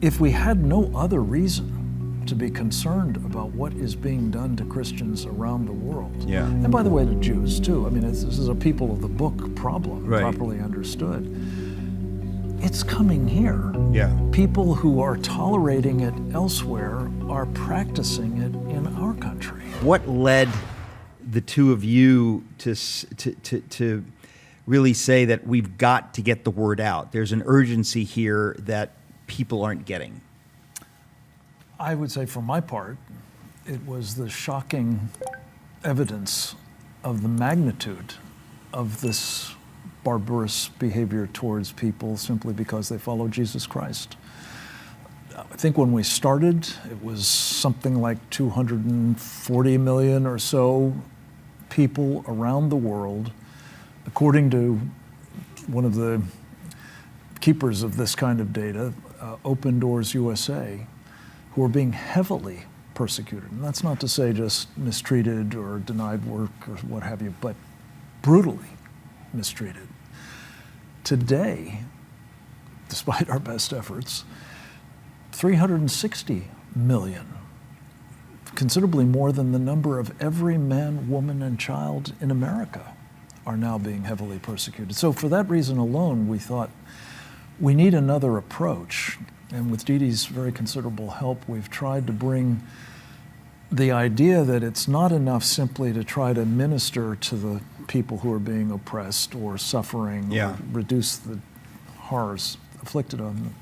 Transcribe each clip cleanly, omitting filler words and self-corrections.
if we had no other reason to be concerned about what is being done to Christians around the world, and by the way, to Jews too. I mean, this is a people of the book problem, properly understood. It's coming here. People who are tolerating it elsewhere are practicing it in our country. What led the two of you to really say that we've got to get the word out? There's an urgency here that people aren't getting. I would say, for my part, it was the shocking evidence of the magnitude of this barbarous behavior towards people simply because they follow Jesus Christ. I think when we started, it was something like 240 million or so people around the world, according to one of the keepers of this kind of data, Open Doors USA, who are being heavily persecuted. And that's not to say just mistreated or denied work or what have you, but brutally mistreated. Today, despite our best efforts, 360 million, considerably more than the number of every man, woman, and child in America, are now being heavily persecuted. So for that reason alone, we thought we need another approach. And with Dede's very considerable help, we've tried to bring the idea that it's not enough simply to try to minister to the people who are being oppressed or suffering or reduce the horrors afflicted on them.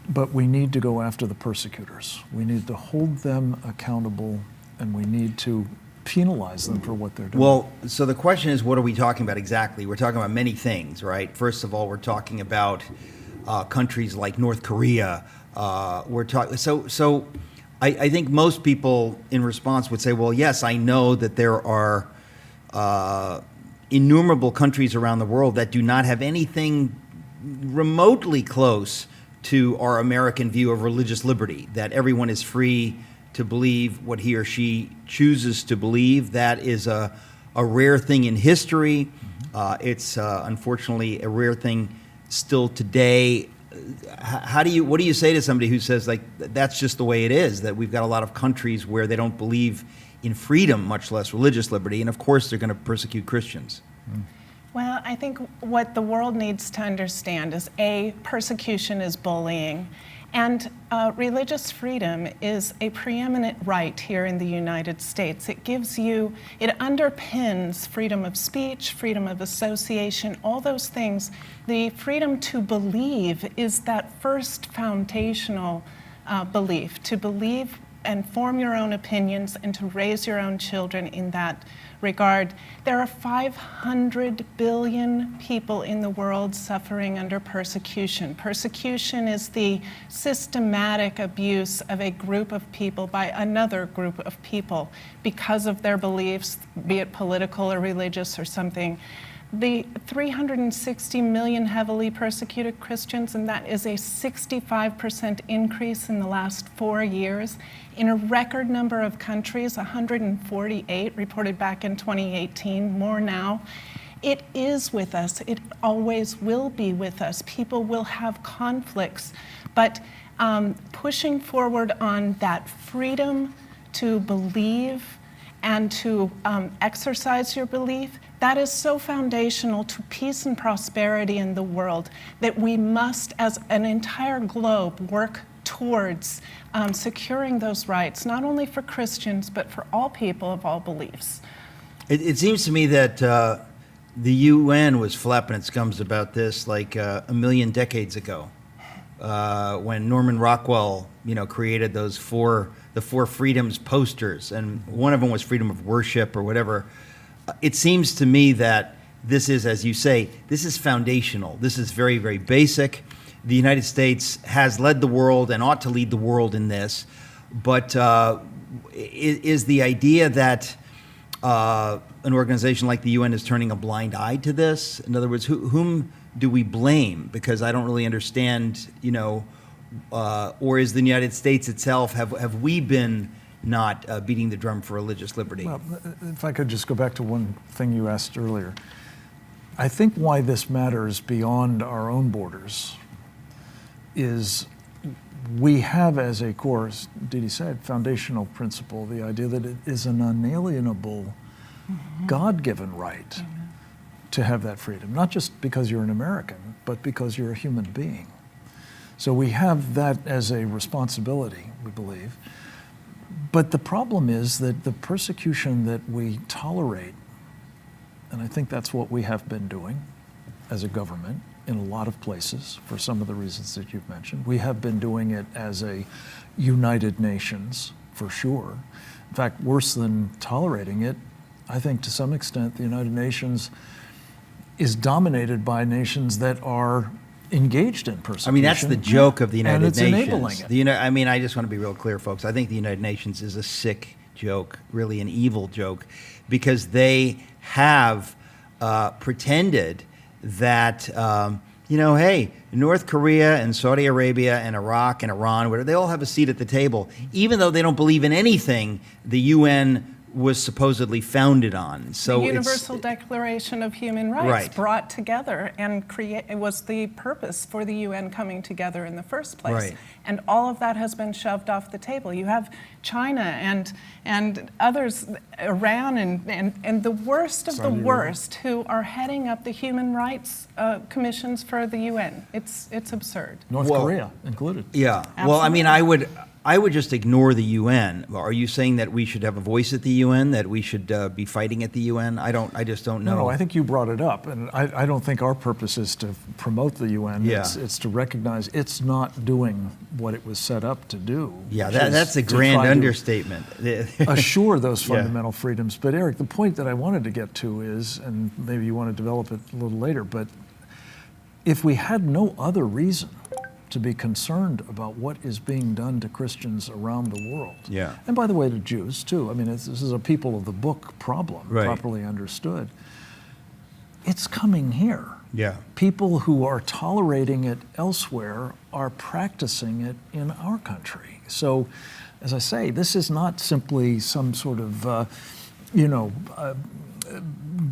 But we need to go after the persecutors. We need to hold them accountable, and we need to penalize them for what they're doing. Well, so the question is, what are we talking about exactly? We're talking about many things, right? First of all, we're talking about countries like North Korea. We're talking. So I think most people in response would say, well, yes, I know that there are innumerable countries around the world that do not have anything remotely close to our American view of religious liberty, that everyone is free to believe what he or she chooses to believe. That is a rare thing in history. It's unfortunately a rare thing still today. What do you say to somebody who says, like, that's just the way it is, that we've got a lot of countries where they don't believe in freedom, much less religious liberty, and of course they're going to persecute Christians? Well, I think what the world needs to understand is, A, persecution is bullying, and religious freedom is a preeminent right here in the United States. It underpins freedom of speech, freedom of association, all those things. The freedom to believe is that first foundational belief, to believe and form your own opinions and to raise your own children in that regard. There are 500 billion people in the world suffering under persecution. Persecution is the systematic abuse of a group of people by another group of people because of their beliefs, be it political or religious or something. The 360 million heavily persecuted Christians, and that is a 65% increase in the last 4 years. In a record number of countries, 148 reported back in 2018, more now. It is with us. It always will be with us. People will have conflicts, but pushing forward on that freedom to believe and to exercise your belief, that is so foundational to peace and prosperity in the world that we must, as an entire globe, work towards securing those rights, not only for Christians, but for all people of all beliefs. It seems to me that the UN was flapping its gums about this like a million decades ago, when Norman Rockwell, created the four freedoms posters, and one of them was freedom of worship or whatever. It seems to me that this is, as you say, this is foundational. This is very, very basic. The United States has led the world and ought to lead the world in this. But is the idea that an organization like the UN is turning a blind eye to this? In other words, whom do we blame? Because I don't really understand, or is the United States itself, have we been not beating the drum for religious liberty? Well, if I could just go back to one thing you asked earlier. I think why this matters beyond our own borders is we have as a core, as Dede said, foundational principle, the idea that it is an unalienable, God-given right to have that freedom, not just because you're an American, but because you're a human being. So we have that as a responsibility, we believe. But the problem is that the persecution that we tolerate, and I think that's what we have been doing as a government in a lot of places for some of the reasons that you've mentioned. We have been doing it as a United Nations, for sure. In fact, worse than tolerating it, I think to some extent the United Nations is dominated by nations that are engaged in persecution. I mean, that's the joke of the United and it's Nations. enabling it. I mean, I just want to be real clear, folks. I think the United Nations is a sick joke, really an evil joke, because they have pretended that, hey, North Korea and Saudi Arabia and Iraq and Iran, whatever, they all have a seat at the table, even though they don't believe in anything the UN was supposedly founded on. So the Universal Declaration of Human Rights Right. brought together and it was the purpose for the UN coming together in the first place. Right. And all of that has been shoved off the table. You have China and others, Iran and the worst of the worst who are heading up the human rights commissions for the UN. It's absurd. North Well, Korea included. Yeah. Well, I mean, Absolutely. I would just ignore the UN. Are you saying that we should have a voice at the UN, that we should be fighting at the UN? I just don't know. No, I think you brought it up, and I don't think our purpose is to promote the UN. Yeah. It's to recognize it's not doing what it was set up to do. Yeah, which is that's a to grand try to understatement. assure those Yeah. fundamental freedoms. But Eric, the point that I wanted to get to is, and maybe you want to develop it a little later, but if we had no other reason to be concerned about what is being done to Christians around the world. Yeah. And by the way, to Jews too. I mean, this is a people of the book problem, Right. properly understood. It's coming here. Yeah. People who are tolerating it elsewhere are practicing it in our country. So, as I say, this is not simply some sort of,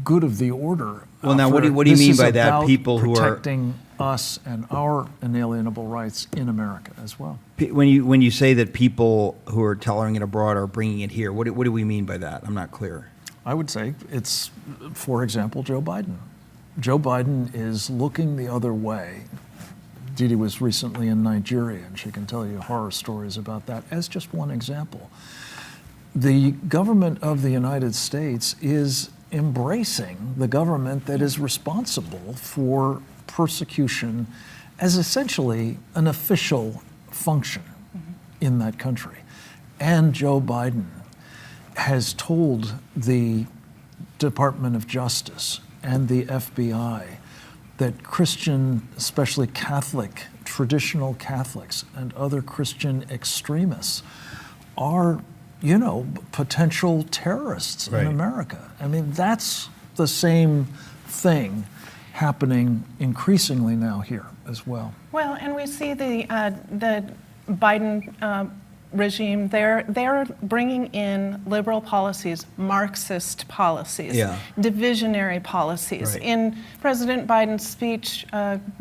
good of the order. Well, now, what do you This mean is by that? about People who are protecting us and our inalienable rights in America as well. when you say that people who are tolerating it abroad are bringing it here, what do we mean by that? I'm not clear. I would say it's, for example, Joe Biden. Joe Biden is looking the other way. Dede was recently in Nigeria, and she can tell you horror stories about that as just one example. The government of the United States is embracing the government that is responsible for persecution as essentially an official function in that country. And Joe Biden has told the Department of Justice and the FBI that Christian, especially Catholic, traditional Catholics and other Christian extremists are, potential terrorists Right. in America. I mean, that's the same thing happening increasingly now here as well. Well, and we see the Biden regime, they're bringing in liberal policies, Marxist policies, Yeah. divisionary policies. Right. In President Biden's speech,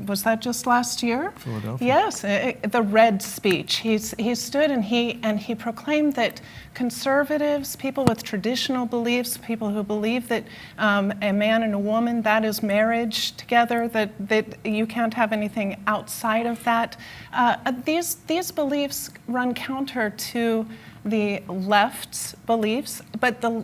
was that just last year? Philadelphia. Yes, the red speech. He stood and he proclaimed that conservatives, people with traditional beliefs, people who believe that a man and a woman, that is marriage together, that you can't have anything outside of that. These beliefs run counter to the left's beliefs, but the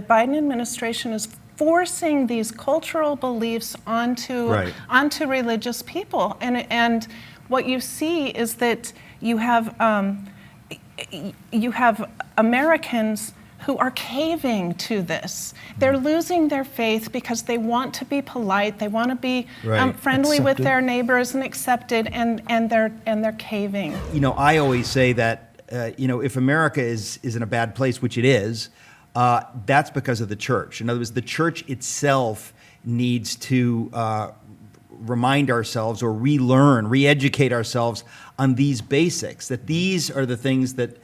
Biden administration is forcing these cultural beliefs onto Right. onto religious people, and what you see is that you have Americans who are caving to this. They're losing their faith because they want to be polite, they want to be Right. friendly with Accepted. their neighbors and accepted, and they're caving. I always say that, if America is in a bad place, which it is, that's because of the church. In other words, the church itself needs to remind ourselves or relearn, re-educate ourselves on these basics, that these are the things that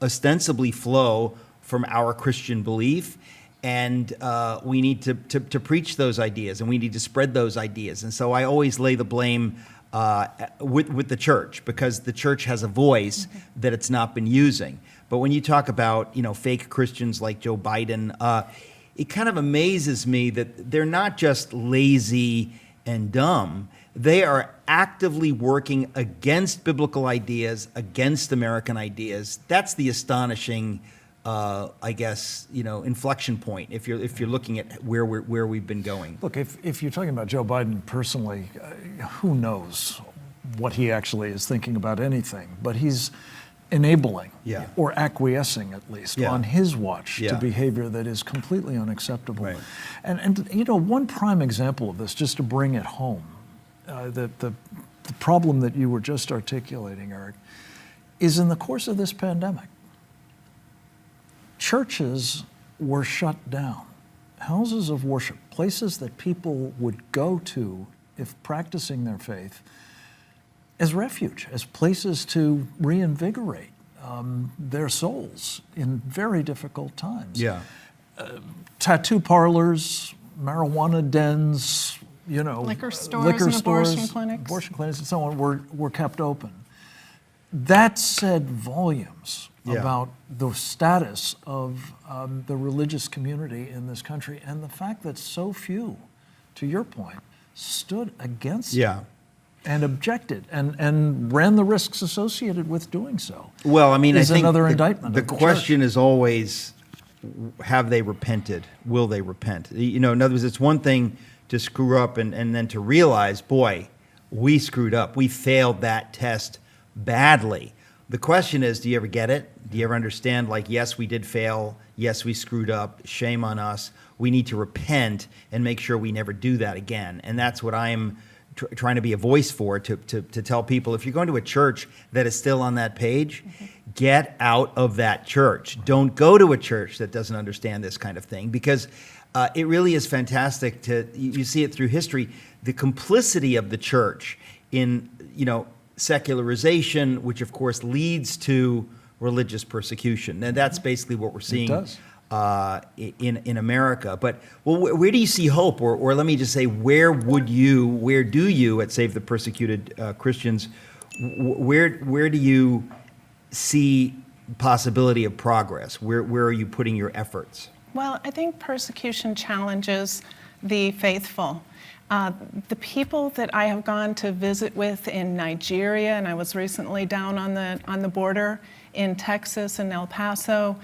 ostensibly flow from our Christian belief. And we need to preach those ideas, and we need to spread those ideas. And so I always lay the blame with the church, because the church has a voice that it's not been using. But when you talk about, fake Christians like Joe Biden, it kind of amazes me that they're not just lazy and dumb. They are actively working against biblical ideas, against American ideas. That's the astonishing, inflection point if you're looking at where we've been going. Look, if you're talking about Joe Biden personally, who knows what he actually is thinking about anything, but he's enabling or acquiescing, at least, on his watch to behavior that is completely unacceptable. Right. And one prime example of this, just to bring it home, the problem that you were just articulating, Eric, is in the course of this pandemic, churches were shut down. Houses of worship, places that people would go to if practicing their faith, as refuge, as places to reinvigorate their souls in very difficult times. Yeah. Tattoo parlors, marijuana dens, liquor stores and abortion clinics and so on were kept open. That said volumes about the status of the religious community in this country, and the fact that so few, to your point, stood against it and objected and ran the risks associated with doing so. Well, I mean, I think another indictment. The question is always, have they repented? Will they repent? In other words, it's one thing to screw up and then to realize, boy, we screwed up. We failed that test badly. The question is, do you ever get it? Do you ever understand, yes, we did fail. Yes, we screwed up. Shame on us. We need to repent and make sure we never do that again. And that's what I'm trying to be a voice for, to tell people, if you're going to a church that is still on that page, get out of that church. Don't go to a church that doesn't understand this kind of thing, because it really is fantastic you see it through history, the complicity of the church in, secularization, which of course leads to religious persecution. And that's basically what we're seeing in America. But where do you see hope? Or let me just say, where do you at Save the Persecuted Christians, where do you see possibility of progress? Where are you putting your efforts? Well, I think persecution challenges the faithful. The people that I have gone to visit with in Nigeria, and I was recently down on the border in Texas and El Paso,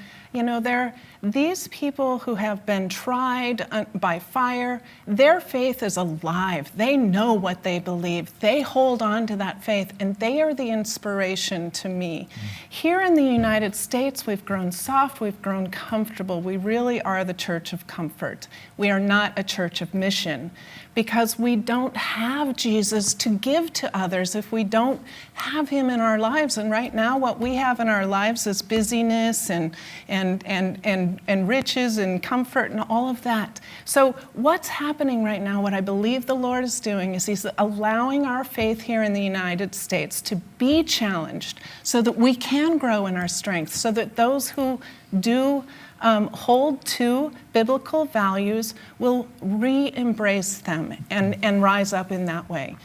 these people who have been tried by fire, their faith is alive. They know what they believe. They hold on to that faith, and they are the inspiration to me. Here in the United States, we've grown soft, we've grown comfortable. We really are the church of comfort. We are not a church of mission, because we don't have Jesus to give to others if we don't have him in our lives. And right now, what we have in our lives is busyness and riches and comfort and all of that. So what's happening right now, what I believe the Lord is doing, is he's allowing our faith here in the United States to be challenged so that we can grow in our strength, so that those who do hold to biblical values will re-embrace them and rise up in that way,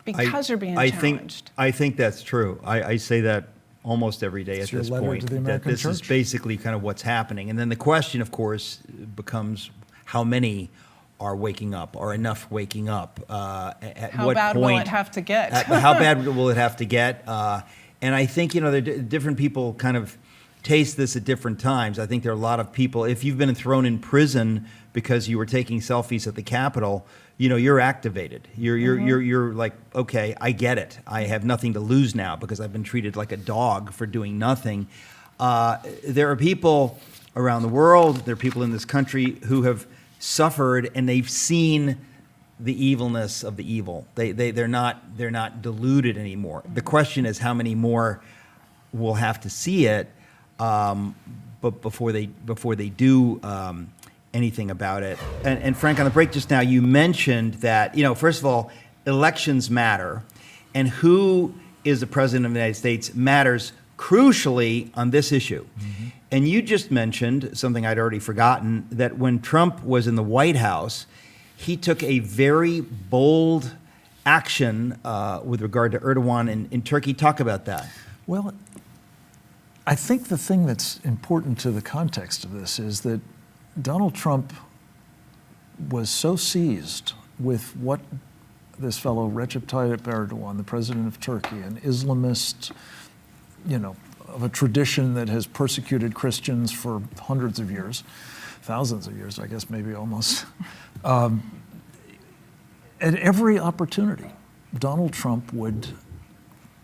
because you're being challenged. I think that's true. I say that almost every day at this point, that this is basically kind of what's happening. And then the question, of course, becomes how many are waking up? Are enough waking up? At how what bad point, will it have to get? How bad will it have to get? And I think, different people kind of taste this at different times. I think there are a lot of people, if you've been thrown in prison because you were taking selfies at the Capitol, you're activated. You're like, okay, I get it. I have nothing to lose now because I've been treated like a dog for doing nothing. There are people around the world, there are people in this country who have suffered, and they've seen the evilness of the evil. They're not deluded anymore. The question is, how many more will have to see it, but before they do anything about it. And Frank, on the break just now, you mentioned that, first of all, elections matter, and who is the president of the United States matters crucially on this issue. Mm-hmm. And you just mentioned something I'd already forgotten, that when Trump was in the White House, he took a very bold action with regard to Erdogan in Turkey. Talk about that. Well, I think the thing that's important to the context of this is that Donald Trump was so seized with what this fellow Recep Tayyip Erdogan, the president of Turkey, an Islamist, of a tradition that has persecuted Christians for hundreds of years, thousands of years, I guess, maybe almost. At every opportunity, Donald Trump would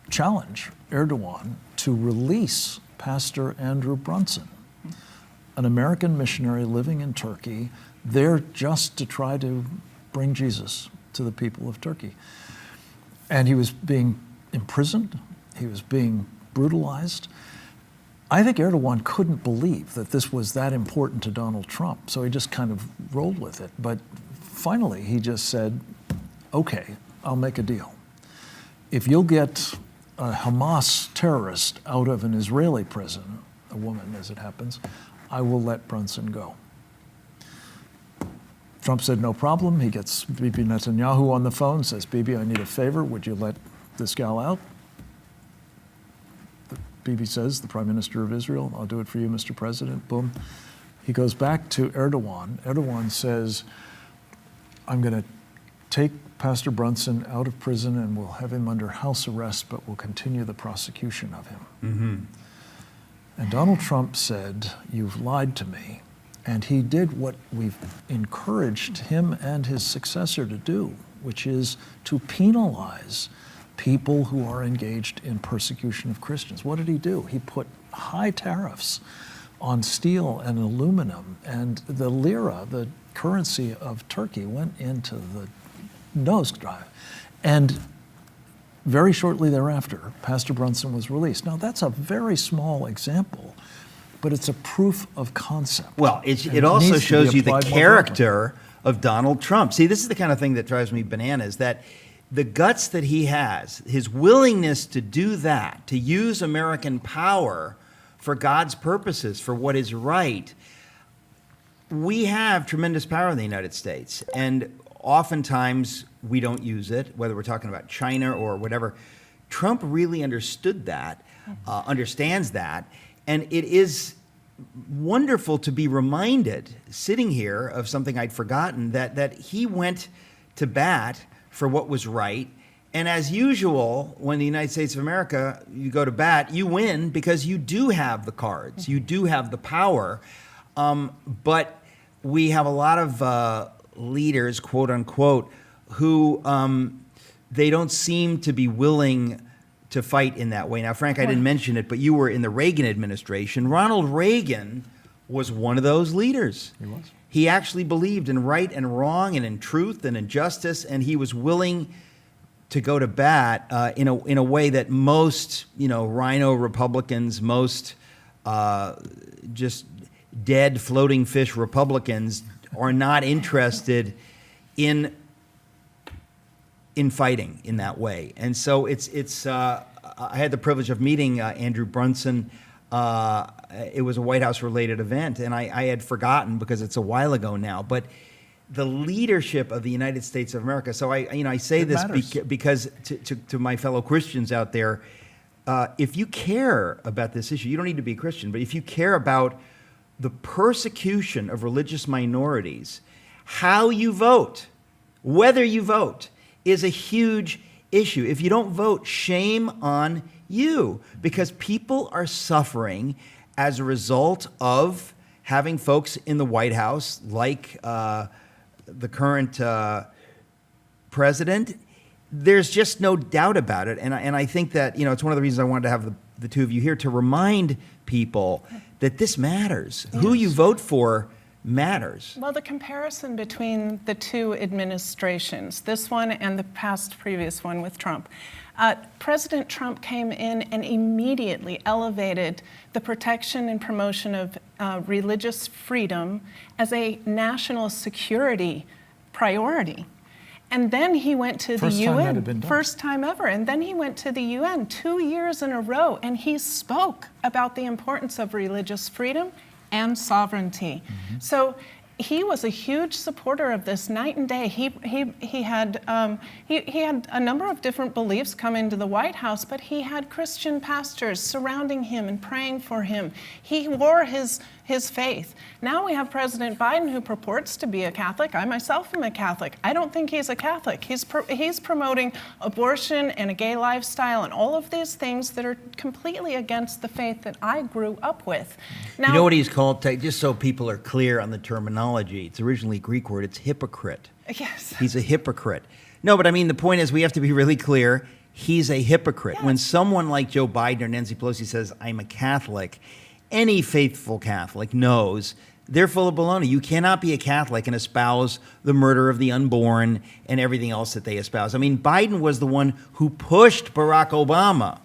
challenge Erdogan to release Pastor Andrew Brunson, an American missionary living in Turkey, there just to try to bring Jesus to the people of Turkey. And he was being imprisoned, he was being brutalized. I think Erdogan couldn't believe that this was that important to Donald Trump, so he just kind of rolled with it. But finally, he just said, okay, I'll make a deal. If you'll get a Hamas terrorist out of an Israeli prison, a woman as it happens, I will let Brunson go. Trump said no problem. He gets Bibi Netanyahu on the phone, says, Bibi, I need a favor. Would you let this gal out? Bibi says, the Prime Minister of Israel, I'll do it for you, Mr. President. Boom. He goes back to Erdogan. Erdogan says, I'm going to take Pastor Brunson out of prison and we'll have him under house arrest, but we'll continue the prosecution of him. Mm-hmm. And Donald Trump said, you've lied to me. And he did what we've encouraged him and his successor to do, which is to penalize people who are engaged in persecution of Christians. What did he do? He put high tariffs on steel and aluminum, and the lira, the currency of Turkey, went into the nosedive. And very shortly thereafter, Pastor Brunson was released. Now, that's a very small example, but it's a proof of concept. Well, it also shows you the character of Donald Trump. See, this is the kind of thing that drives me bananas, that the guts that he has, his willingness to do that, to use American power for God's purposes, for what is right. We have tremendous power in the United States, and oftentimes we don't use it, whether we're talking about China or whatever. Trump really understood that, understands that, and it is wonderful to be reminded, sitting here, of something I'd forgotten, that he went to bat for what was right. And as usual, when the United States of America, you go to bat, you win because you do have the cards, you do have the power. But we have a lot of leaders, quote unquote, who they don't seem to be willing to fight in that way. Now, Frank, I didn't mention it, but you were in the Reagan administration. Ronald Reagan was one of those leaders. He was. He actually believed in right and wrong and in truth and in justice, and he was willing to go to bat in a way that most, rhino Republicans, most just dead floating fish Republicans are not interested in fighting in that way. And so it's I had the privilege of meeting Andrew Brunson. It was a White House related event, and I had forgotten because it's a while ago now, but the leadership of the United States of America. So I say this because to my fellow Christians out there, if you care about this issue, you don't need to be a Christian, but if you care about the persecution of religious minorities, how you vote, whether you vote, is a huge issue. If you don't vote, shame on you, because people are suffering as a result of having folks in the White House like the current president. There's just no doubt about it. And I think that, it's one of the reasons I wanted to have the two of you here, to remind people that this matters. Yes. Who you vote for matters. Well, the comparison between the two administrations, this one and the previous one with Trump, President Trump came in and immediately elevated the protection and promotion of religious freedom as a national security priority. And then he went to the UN, first time ever. And then he went to the UN 2 years in a row, and he spoke about the importance of religious freedom and sovereignty. Mm-hmm. So he was a huge supporter of this night and day. He had a number of different beliefs come into the White House, but he had Christian pastors surrounding him and praying for him. He wore his faith. Now we have President Biden, who purports to be a Catholic. I myself am a Catholic. I don't think he's a Catholic. He's promoting abortion and a gay lifestyle and all of these things that are completely against the faith that I grew up with. Now, You know what he's called? Just so people are clear on the terminology, it's originally a Greek word. It's hypocrite. Yes. He's a hypocrite. No, but I mean, the point is we have to be really clear. He's a hypocrite. Yes. When someone like Joe Biden or Nancy Pelosi says, I'm a Catholic, any faithful Catholic knows they're full of baloney. You cannot be a Catholic and espouse the murder of the unborn and everything else that they espouse. I mean, Biden was the one who pushed Barack Obama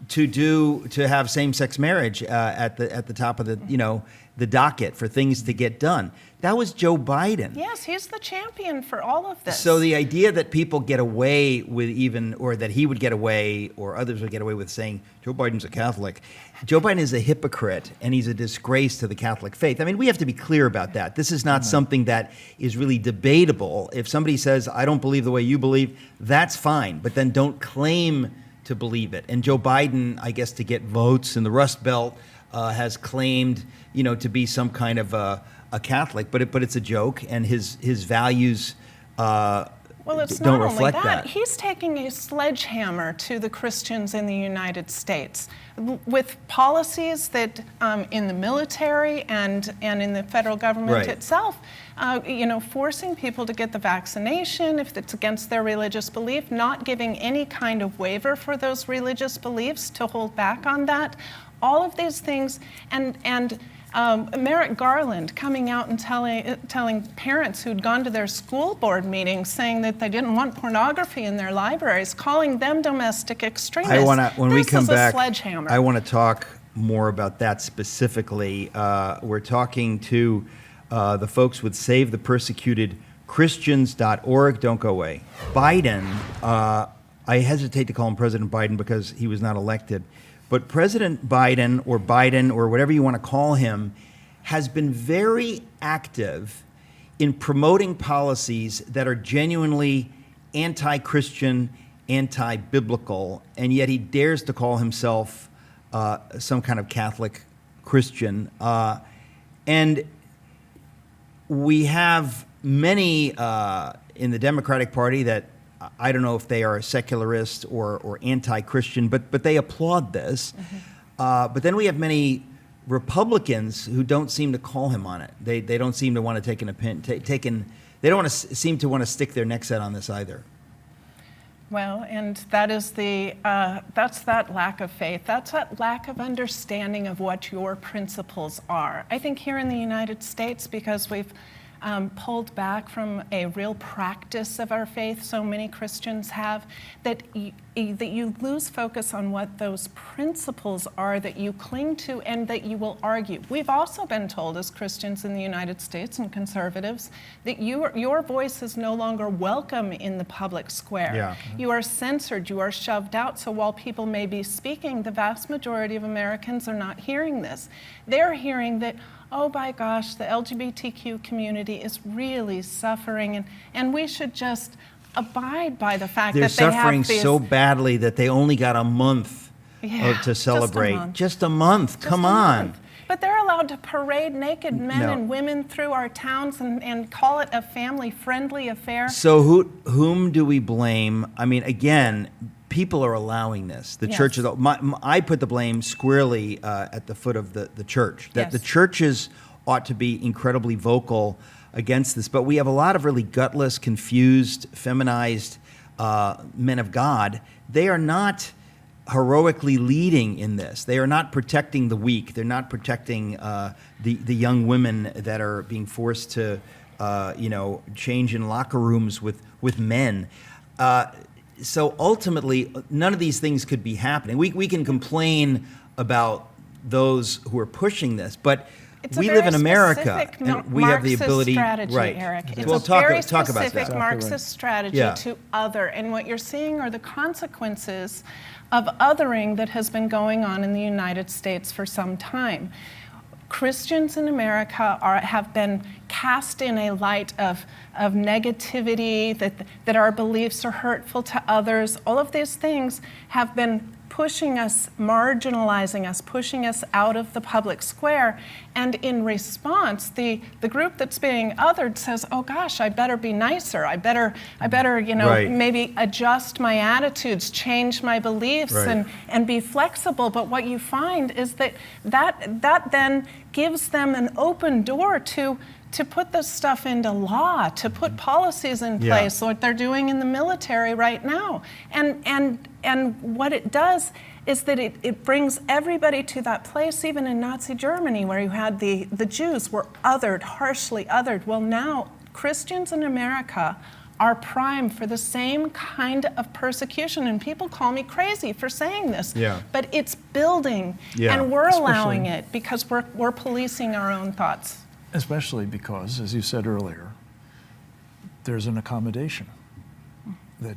to have same-sex marriage at the top of the docket for things to get done. That was Joe Biden. Yes, he's the champion for all of this. So the idea that people get away with or that he would get away, or others would get away with saying Joe Biden's a Catholic, Joe Biden is a hypocrite and he's a disgrace to the Catholic faith. I mean, we have to be clear about that. This is not something that is really debatable. If somebody says, I don't believe the way you believe, that's fine, but then don't claim to believe it. And Joe Biden, I guess, to get votes in the Rust Belt, has claimed, to be some kind of a Catholic, but it's a joke, and his values it's don't not reflect only that. that. He's taking a sledgehammer to the Christians in the United States with policies that in the military and in the federal government Right. itself, forcing people to get the vaccination if it's against their religious belief, not giving any kind of waiver for those religious beliefs to hold back on that. All of these things, and Merrick Garland coming out and telling parents who'd gone to their school board meetings saying that they didn't want pornography in their libraries, calling them domestic extremists. When we come back, a sledgehammer. I want to talk more about that specifically. We're talking to the folks with SaveThePersecutedChristians.org. Don't go away. Biden, I hesitate to call him President Biden because he was not elected. But President Biden or whatever you want to call him has been very active in promoting policies that are genuinely anti-Christian, anti-biblical, and yet he dares to call himself some kind of Catholic Christian. And we have many in the Democratic Party that I don't know if they are secularist or anti-Christian, but they applaud this. Mm-hmm. But then we have many Republicans who don't seem to call him on it. They don't seem to want to take they don't seem to want to stick their necks out on this either. Well, and that is that's that lack of faith. That's that lack of understanding of what your principles are. I think here in the United States, because we've pulled back from a real practice of our faith, so many Christians have, that you lose focus on what those principles are that you cling to and that you will argue. We've also been told as Christians in the United States and conservatives that your voice is no longer welcome in the public square. Yeah. You are censored, you are shoved out, so while people may be speaking, the vast majority of Americans are not hearing this. They're hearing that, oh my gosh, the LGBTQ community is really suffering, and we should just abide by the fact They're that they have suffering these... so badly that they only got a month to celebrate. Just a month. Come on. But they're allowed to parade naked men No. and women through our towns and call it a family-friendly affair. So whom do we blame? I mean, again, people are allowing this. The Yes. churches. I put the blame squarely at the foot of the church. That Yes. the churches ought to be incredibly vocal against this. But we have a lot of really gutless, confused, feminized men of God. They are not heroically leading in this. They are not protecting the weak. They're not protecting the young women that are being forced to change in locker rooms with men. So ultimately, none of these things could be happening. We can complain about those who are pushing this, but It's a we very live in America, specific and we have the Marxist ability. strategy, Right. Eric. It's Well, a very talk about specific that. Marxist strategy Yeah. to other, and what you're seeing are the consequences of othering that has been going on in the United States for some time. Christians in America have been cast in a light of negativity, that our beliefs are hurtful to others. All of these things have been pushing us, marginalizing us, pushing us out of the public square. And in response, the group that's being othered says, oh gosh, I better be nicer. I better Right. maybe adjust my attitudes, change my beliefs, Right. and be flexible. But what you find is that then gives them an open door to put this stuff into law, to put policies in Yeah. place, like they're doing in the military right now. And what it does is that it brings everybody to that place, even in Nazi Germany, where you had the Jews were othered, harshly othered. Well, now Christians in America are prime for the same kind of persecution. And people call me crazy for saying this, Yeah. but it's building, Yeah. and we're Especially- allowing it because we're policing our own thoughts. Especially because, as you said earlier, there's an accommodation that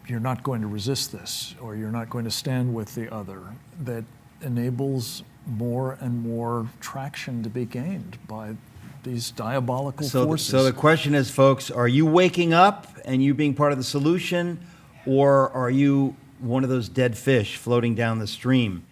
you're not going to resist this, or you're not going to stand with the other, that enables more and more traction to be gained by these diabolical forces. So the question is, folks, are you waking up and you being part of the solution, or are you one of those dead fish floating down the stream?